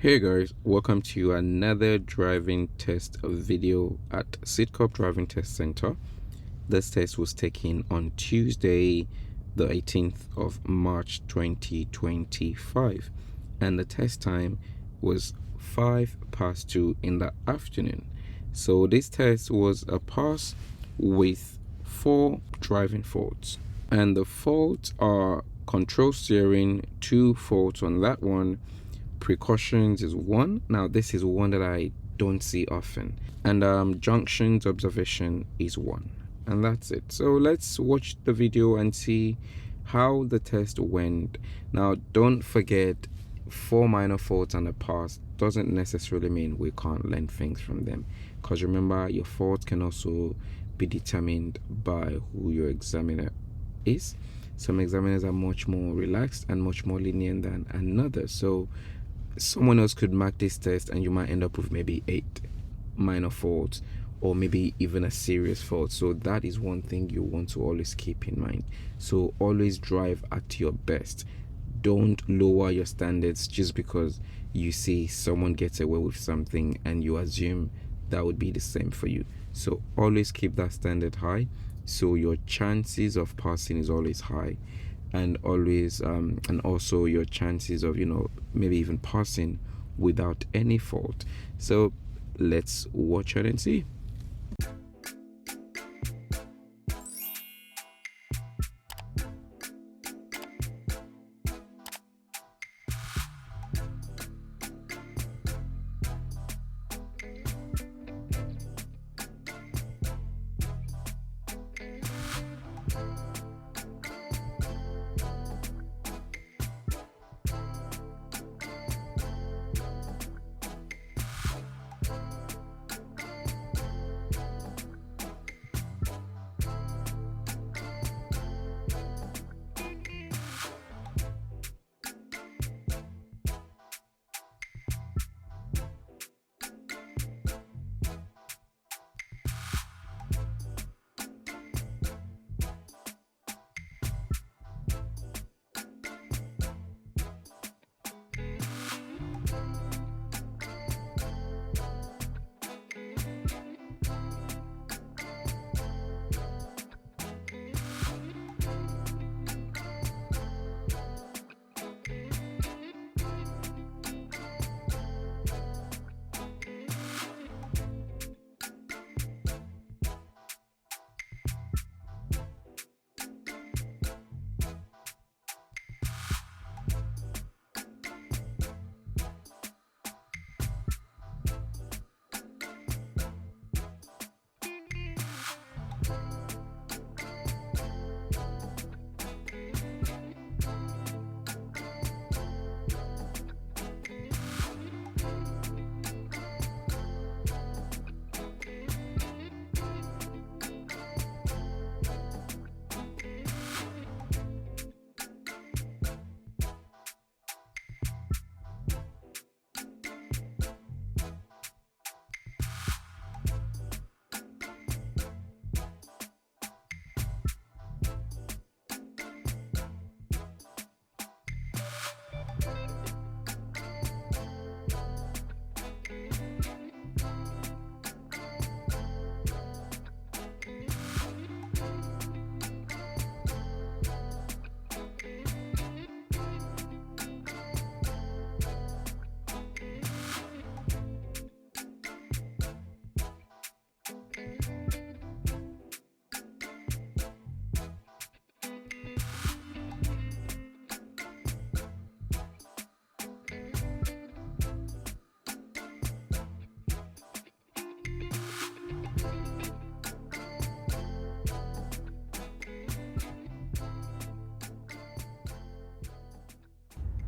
Hey guys, welcome to another driving test video at SIDCUP Driving Test Center. This test was taken on Tuesday, the 18th of March 2025, and the test time was 2:05 in the afternoon. So this test was a pass with 4 driving faults, and the faults are control steering, 2 faults on that one. Precautions is 1. Now this is one that I don't see often, and junctions observation is 1, and that's it. So let's watch the video and see how the test went. Now don't forget, 4 minor faults and a pass doesn't necessarily mean we can't learn things from them, because remember, your faults can also be determined by who your examiner is. Some examiners are much more relaxed and much more lenient than another, so someone else could mark this test and you might end up with maybe 8 minor faults or maybe even a serious fault. So that is one thing you want to always keep in mind. So always drive at your best. Don't lower your standards just because you see someone gets away with something and you assume that would be the same for you. So always keep that standard high, so your chances of passing is always high, and always and also your chances of maybe even passing without any fault. So let's watch it and see.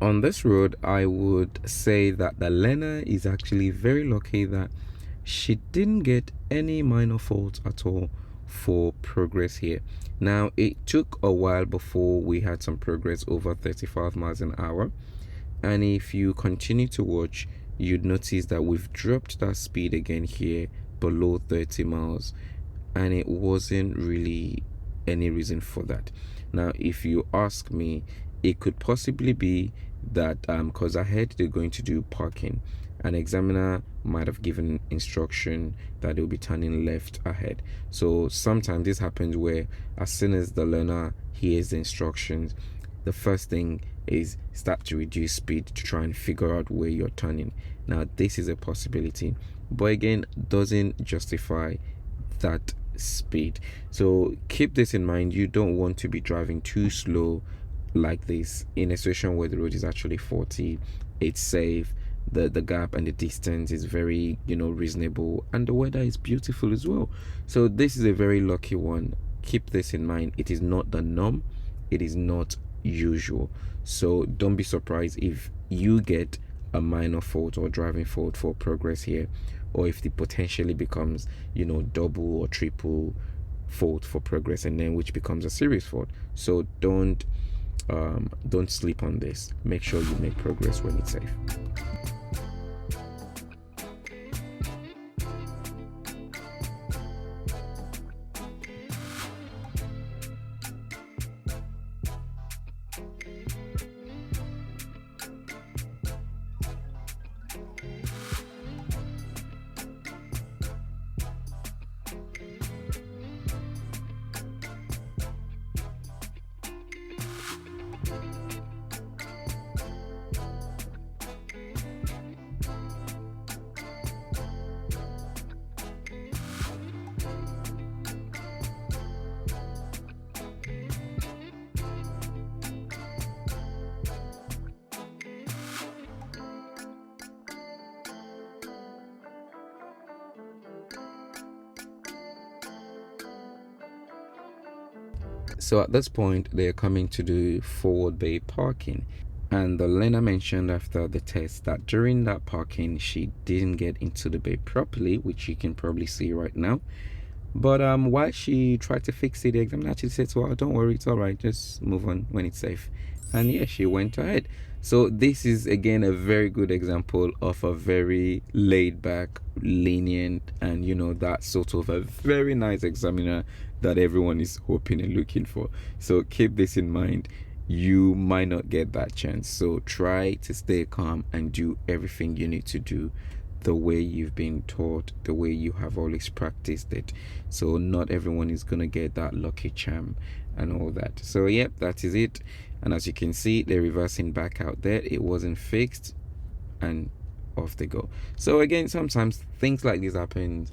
On this road, I would say that the learner is actually very lucky that she didn't get any minor faults at all for progress here. Now, it took a while before we had some progress over 35 miles an hour, and if you continue to watch, you'd notice that we've dropped that speed again here below 30 miles, and it wasn't really any reason for that. Now, if you ask me, it could possibly be that because ahead they're going to do parking. An examiner might have given instruction that they'll be turning left ahead. So sometimes this happens where as soon as the learner hears the instructions, the first thing is start to reduce speed to try and figure out where you're turning. Now this is a possibility, but again doesn't justify that speed. So keep this in mind. You don't want to be driving too slow like this in a situation where the road is actually 40. It's safe, the gap and the distance is very reasonable, and the weather is beautiful as well. So this is a very lucky one. Keep this in mind. It is not the norm, it is not usual. So don't be surprised if you get a minor fault or driving fault for progress here, or if it potentially becomes double or triple fault for progress, and then which becomes a serious fault. So don't sleep on this. Make sure you make progress when it's safe. So at this point, they are coming to do forward bay parking. And the learner mentioned after the test that during that parking, she didn't get into the bay properly, which you can probably see right now. But while she tried to fix it, the examiner actually said, well, don't worry, it's all right, just move on when it's safe. And yeah, she went ahead. So this is again a very good example of a very laid back, lenient, and that sort of a very nice examiner that everyone is hoping and looking for. So keep this in mind. You might not get that chance. So try to stay calm and do everything you need to do the way you've been taught, the way you have always practiced it. So not everyone is gonna get that lucky charm and all that. So yep, that is it. And as you can see, they're reversing back out there. It wasn't fixed, and off they go. So again, sometimes things like this happen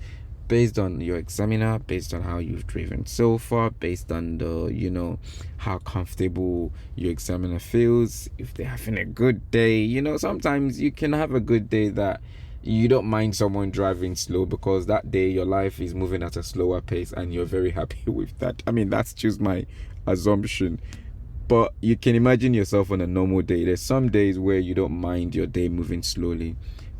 based on your examiner, based on how you've driven so far, based on the how comfortable your examiner feels, if they're having a good day. Sometimes you can have a good day that you don't mind someone driving slow, because that day your life is moving at a slower pace and you're very happy with that. I mean, that's just my assumption. But you can imagine yourself on a normal day. There's some days where you don't mind your day moving slowly,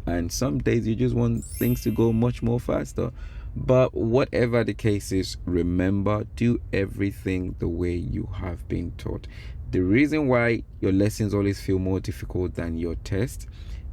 and some days you just want things to go much more faster. But whatever the case is, remember, do everything the way you have been taught. The reason why your lessons always feel more difficult than your test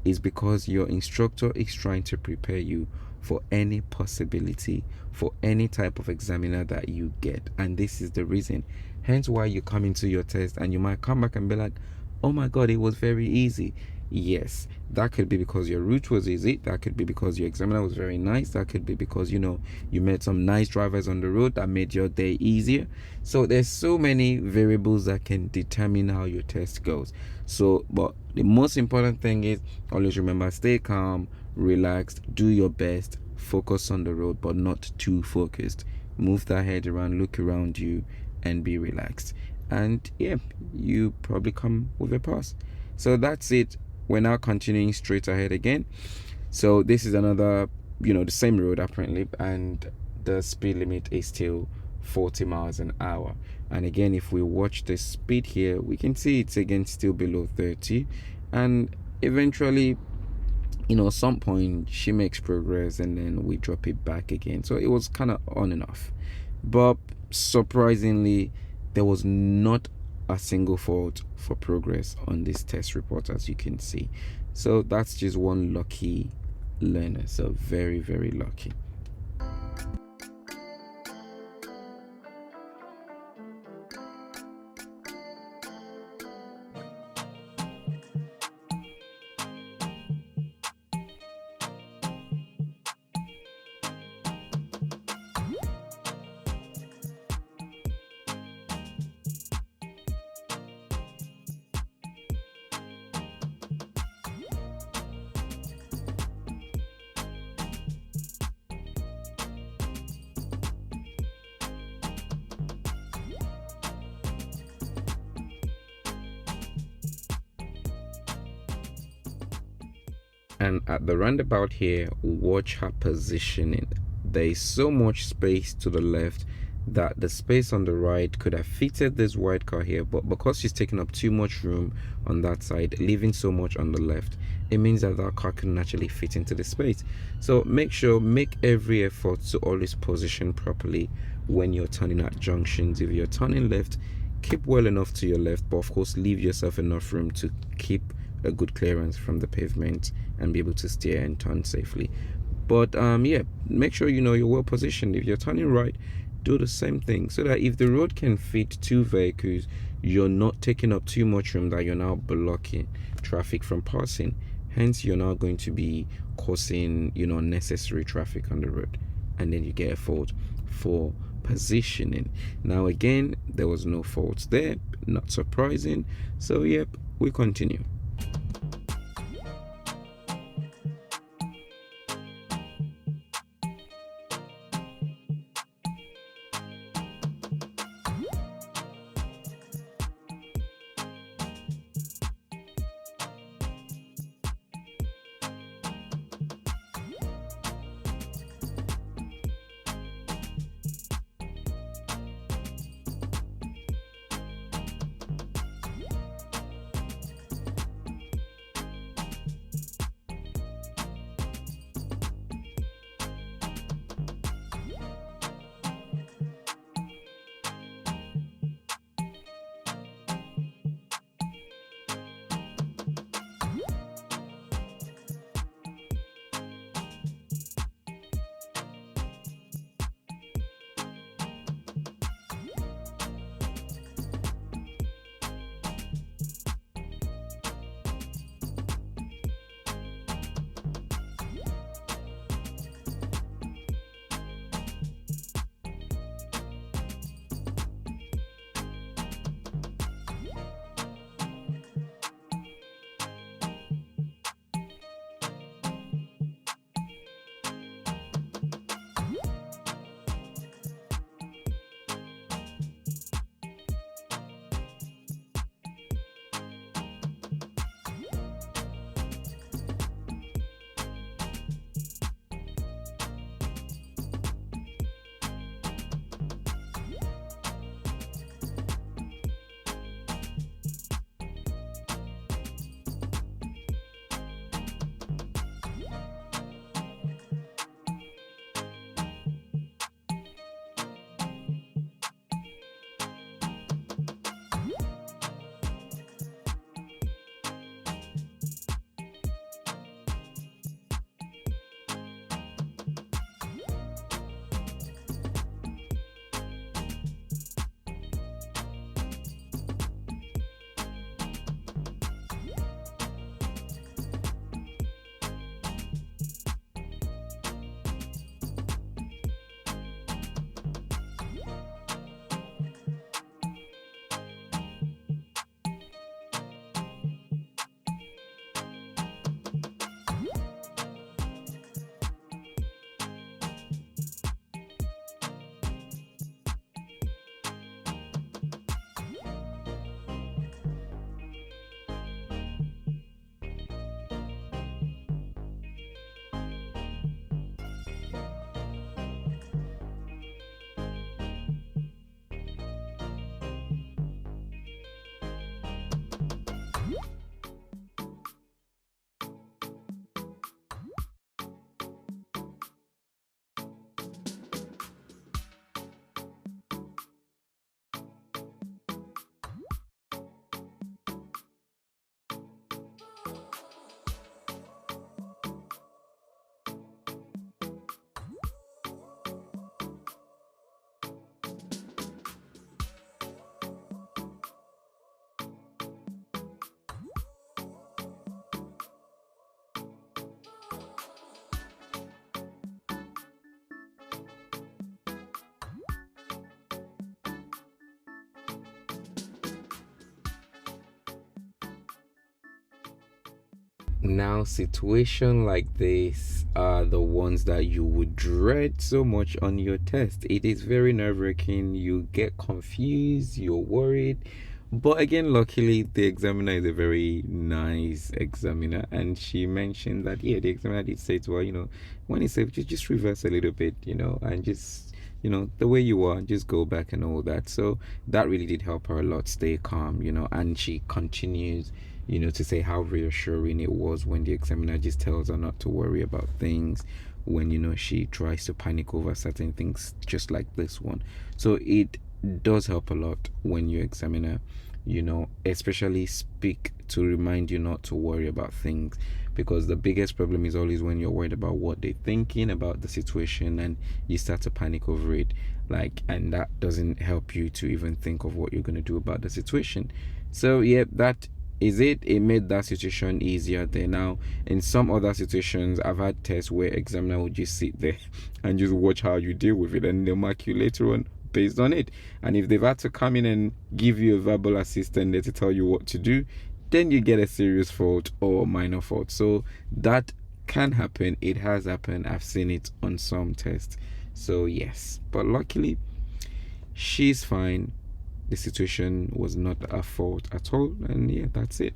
is because your instructor is trying to prepare you for any possibility, for any type of examiner that you get. And this is the reason. Hence why you come into your test and you might come back and be like, oh my god, it was very easy. Yes, that could be because your route was easy. That could be because your examiner was very nice. That could be because you met some nice drivers on the road that made your day easier. So there's so many variables that can determine how your test goes. So but the most important thing is always remember, stay calm, relaxed, do your best, focus on the road, but not too focused. Move that head around, look around you, and be relaxed. And yeah, you probably come with a pass. So that's it. We're now continuing straight ahead again. So this is another, the same road apparently, and the speed limit is still 40 miles an hour. And again, if we watch the speed here, we can see it's again still below 30. And eventually, some point she makes progress and then we drop it back again. So it was kind of on and off. But surprisingly, there was not a single fault for progress on this test report, as you can see. So that's just one lucky learner. So very, very lucky. And at the roundabout here, watch her positioning. There is so much space to the left that the space on the right could have fitted this white car here, but because she's taking up too much room on that side, leaving so much on the left, it means that that car couldn't actually fit into the space. So make every effort to always position properly when you're turning at junctions. If you're turning left, keep well enough to your left, but of course leave yourself enough room to keep a good clearance from the pavement and be able to steer and turn safely. But yeah, make sure you know you're well positioned. If you're turning right, do the same thing, so that if the road can fit two vehicles, you're not taking up too much room that you're now blocking traffic from passing. Hence, you're now going to be causing unnecessary traffic on the road, and then you get a fault for positioning. Now again, there was no faults there, not surprising. So yep, we continue. Now, situation like this are the ones that you would dread so much on your test. It is very nerve-wracking. You get confused, you're worried, But again, luckily, the examiner is a very nice examiner, and she mentioned that yeah, the examiner did say to her, when he said just reverse a little bit, and just the way you are, just go back and all that. So that really did help her a lot, stay calm, and she continues, to say how reassuring it was when the examiner just tells her not to worry about things, when she tries to panic over certain things, just like this one. So it does help a lot when your examiner especially speak to remind you not to worry about things, because the biggest problem is always when you're worried about what they're thinking about the situation and you start to panic over it, and that doesn't help you to even think of what you're going to do about the situation. So yeah, that is it. It made that situation easier there. Now in some other situations, I've had tests where examiner would just sit there and just watch how you deal with it, and they'll mark you later on based on it. And if they've had to come in and give you a verbal assistant there to tell you what to do, then you get a serious fault or a minor fault. So that can happen. It has happened. I've seen it on some tests. So yes, but luckily she's fine. The situation was not her fault at all, and yeah, that's it.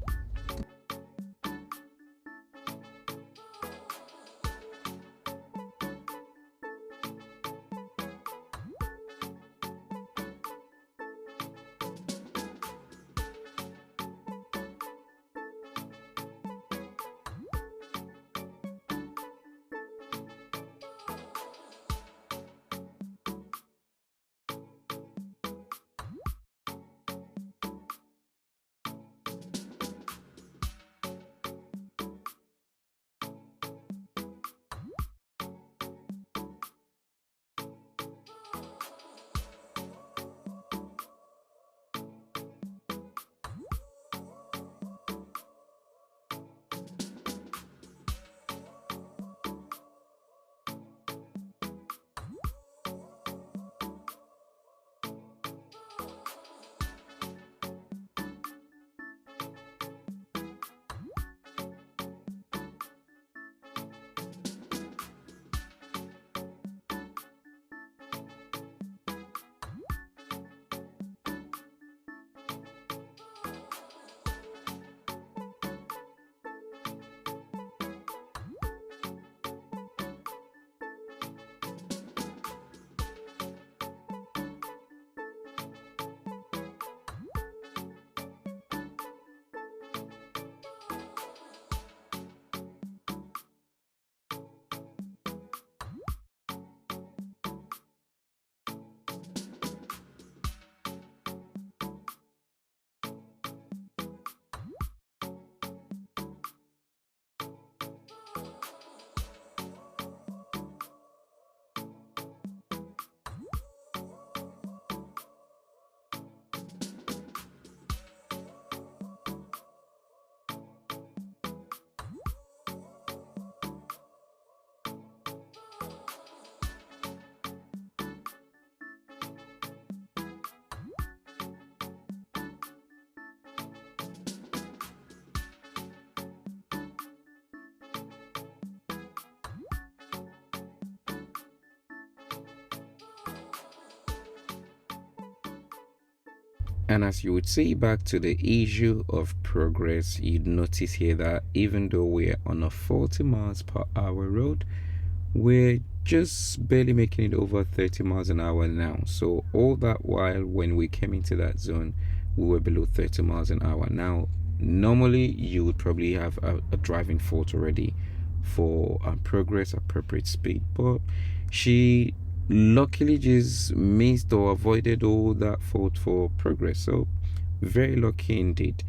And as you would see, back to the issue of progress, you'd notice here that even though we're on a 40 miles per hour road, we're just barely making it over 30 miles an hour now. So all that while, when we came into that zone, we were below 30 miles an hour. Now normally you would probably have a driving fault already for progress appropriate speed, but she luckily just missed or avoided all that fault for progress. So very lucky indeed.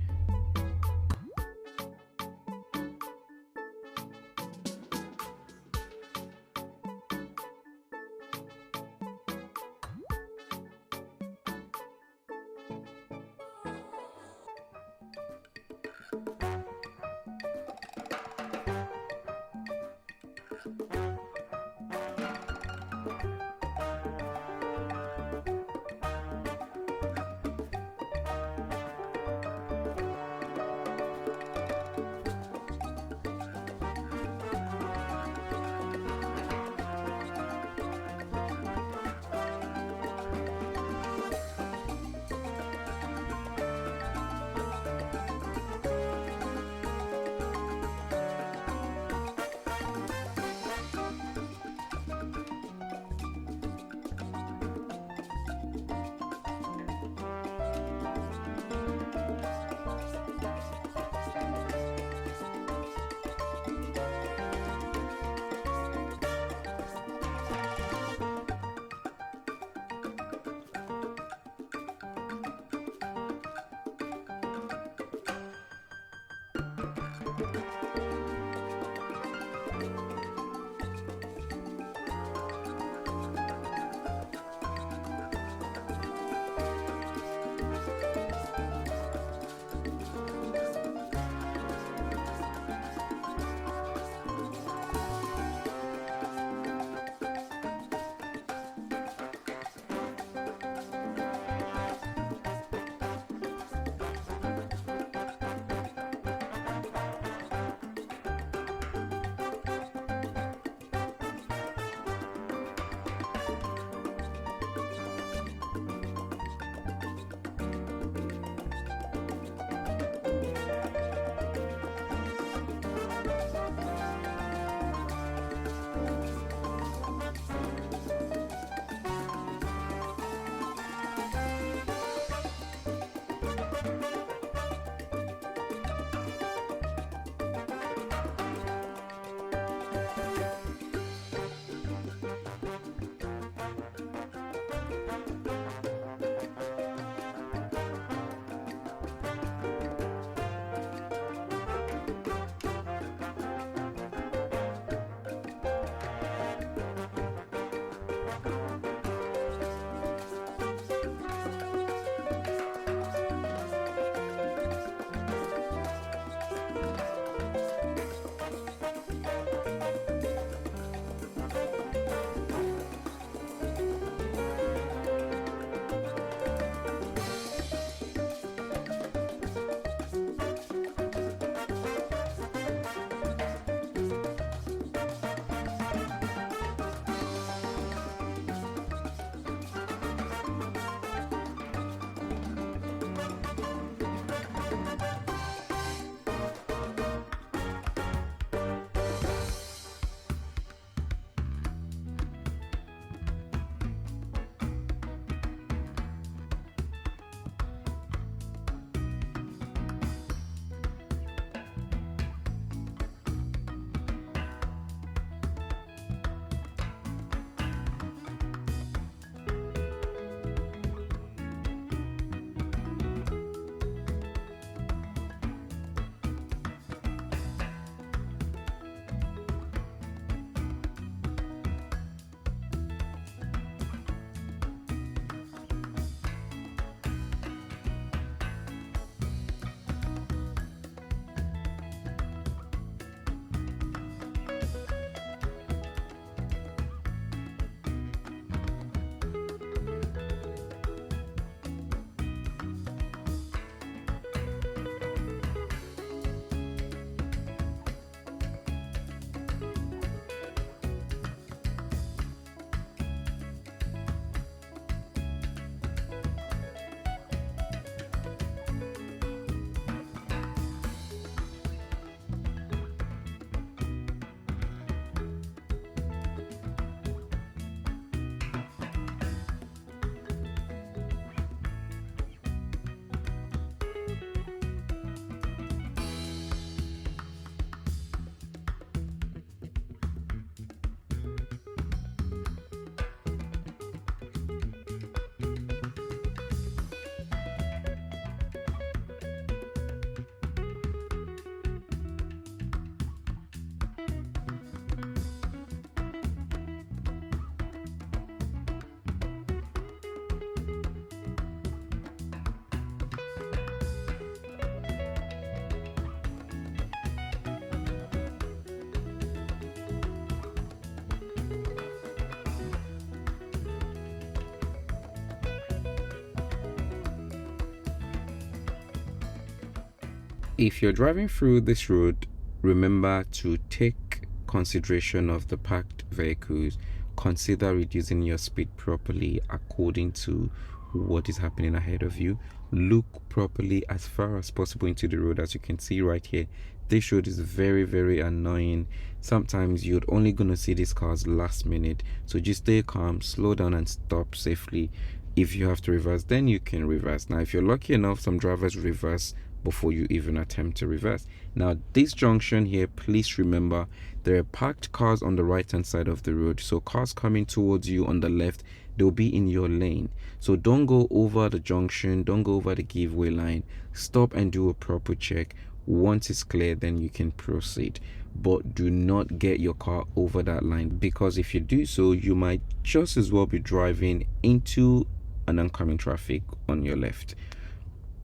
If you're driving through this road, remember to take consideration of the parked vehicles. Consider reducing your speed properly according to what is happening ahead of you. Look properly as far as possible into the road. As you can see right here, this road is very annoying. Sometimes you're only gonna see these cars last minute, so just stay calm, slow down and stop safely. If you have to reverse, then you can reverse. Now if you're lucky enough, some drivers reverse before you even attempt to reverse. Now this junction here, please remember there are parked cars on the right hand side of the road, so cars coming towards you on the left, they'll be in your lane. So don't go over the junction, don't go over the giveaway line. Stop and do a proper check. Once it's clear, then you can proceed, but do not get your car over that line, because if you do so, you might just as well be driving into an oncoming traffic on your left.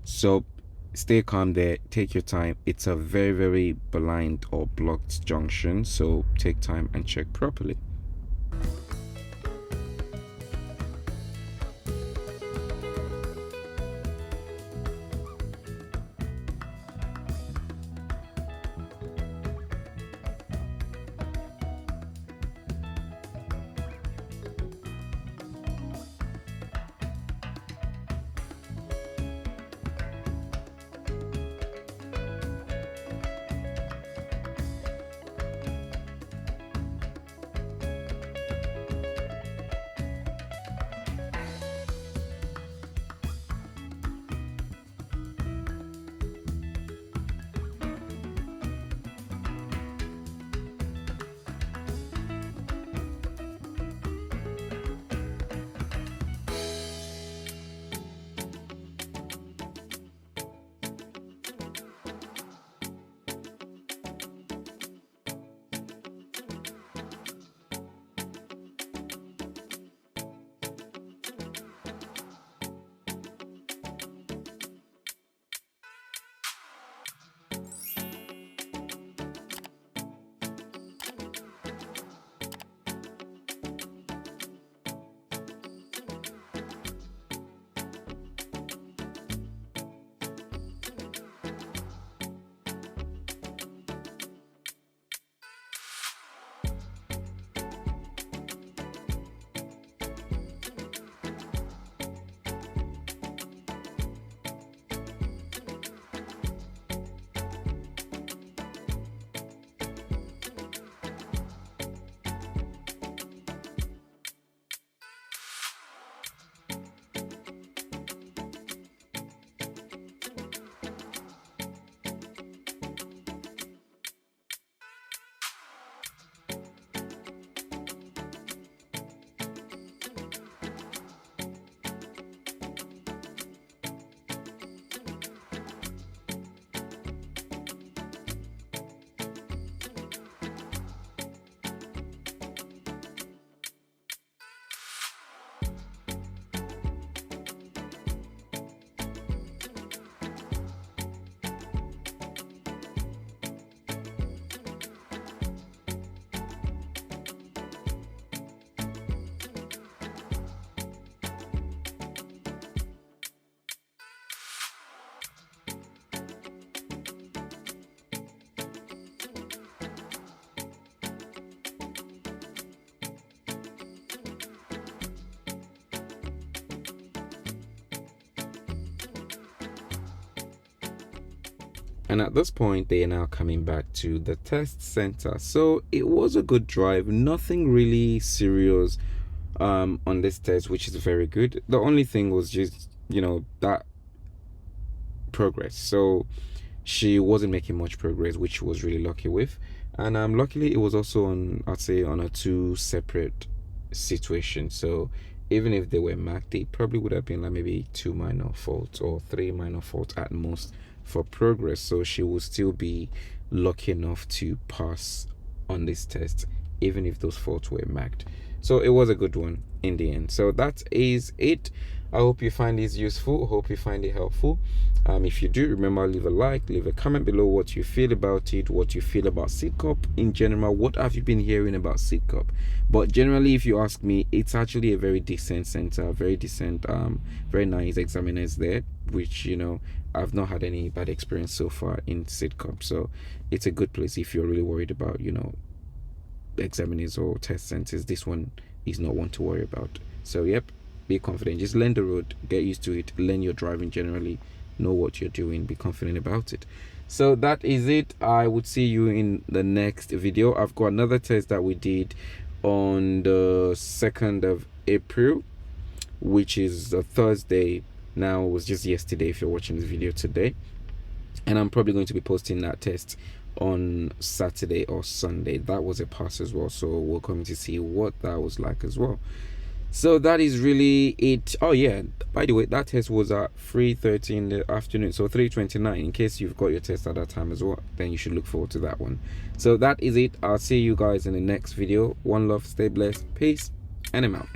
So stay calm there, take your time. It's a very, very blind or blocked junction, so take time and check properly. And at this point, they are now coming back to the test center. So it was a good drive, nothing really serious on this test, which is very good. The only thing was just, that progress. So she wasn't making much progress, which she was really lucky with. And luckily it was also on, I'd say, on a two separate situations. So even if they were marked, they probably would have been like maybe 2 minor faults or 3 minor faults at most for progress. So she will still be lucky enough to pass on this test, even if those faults were marked. So it was a good one in the end. So that is it. I hope you find this useful. Hope you find it helpful. If you do, remember, leave a like, leave a comment below what you feel about it, what you feel about SIDCUP in general. What have you been hearing about SIDCUP? But generally, if you ask me, it's actually a very decent center, very decent, very nice examiners there, which, I've not had any bad experience so far in SIDCUP. So it's a good place if you're really worried about, examiners or test centers. This one is not one to worry about. So yep, be confident, just learn the road, get used to it, learn your driving generally, know what you're doing, be confident about it. So that is it. I would see you in the next video. I've got another test that we did on the 2nd of April, which is a Thursday. Now it was just yesterday if you're watching this video today, and I'm probably going to be posting that test on Saturday or Sunday. That was a pass as well, so we're coming to see what that was like as well. So that is really it. Oh yeah, by the way, that test was at 3:30 in the afternoon, so 3:29. In case you've got your test at that time as well, then you should look forward to that one. So that is it. I'll see you guys in the next video. One love, stay blessed, peace, and I'm out.